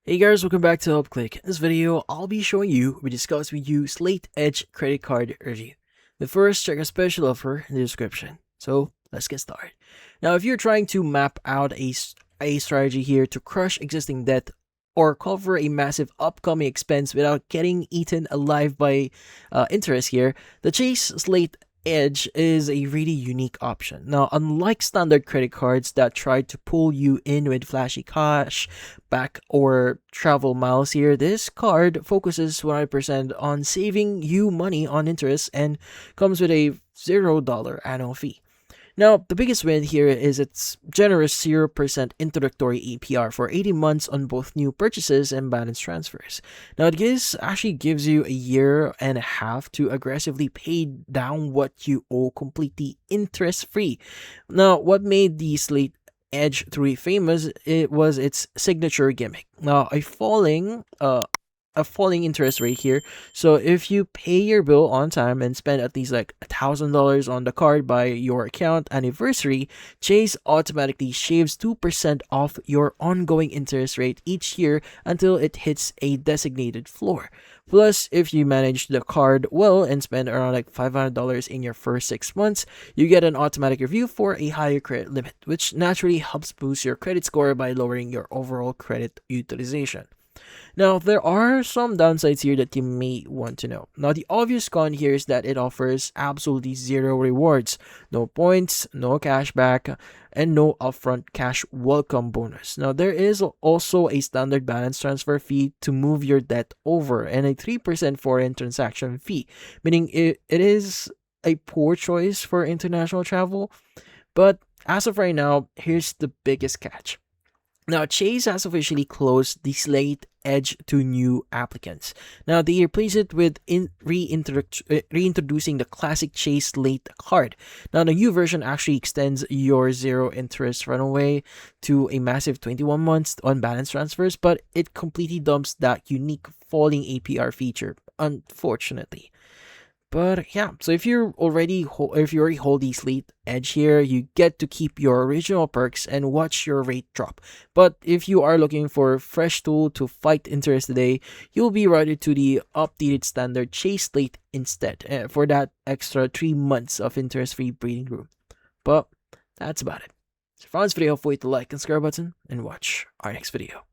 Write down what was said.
Hey guys, welcome back to Help Click. In this video, I'll be showing you, we discuss with you Slate Edge Credit Card review. But first, check a special offer in the description. So, let's get started. Now, if you're trying to map out a strategy here to crush existing debt or cover a massive upcoming expense without getting eaten alive by interest here, the Chase Slate Edge is a really unique option. Now, unlike standard credit cards that try to pull you in with flashy cash back or travel miles here, this card focuses 100% on saving you money on interest and comes with a $0 annual fee. Now, the biggest win here is its generous 0% introductory APR for 80 months on both new purchases and balance transfers. Now, this actually gives you a year and a half to aggressively pay down what you owe completely interest free. Now, what made the Slate Edge 3 famous, it was its signature gimmick. Now, a falling interest rate here. So if you pay your bill on time and spend at least like $1,000 on the card by your account anniversary, Chase automatically shaves 2% off your ongoing interest rate each year until it hits a designated floor. Plus, if you manage the card well and spend around like $500 in your first 6 months, you get an automatic review for a higher credit limit, which naturally helps boost your credit score by lowering your overall credit utilization. Now, there are some downsides here that you may want to know. Now, the obvious con here is that it offers absolutely zero rewards, no points, no cashback, and no upfront cash welcome bonus. Now, there is also a standard balance transfer fee to move your debt over and a 3% foreign transaction fee, meaning it is a poor choice for international travel. But as of right now, here's the biggest catch. Now, Chase has officially closed the Slate Edge to new applicants. Now, they replace it with reintroducing the classic Chase Slate card. Now, the new version actually extends your zero interest runaway to a massive 21 months on balance transfers, but it completely dumps that unique falling APR feature, unfortunately. But yeah, so if you already hold the Slate Edge here, you get to keep your original perks and watch your rate drop. But if you are looking for a fresh tool to fight interest today, you'll be routed to the updated standard Chase Slate instead for that extra 3 months of interest-free breathing room. But that's about it. So if you found this video helpful, hit the like and subscribe button and watch our next video.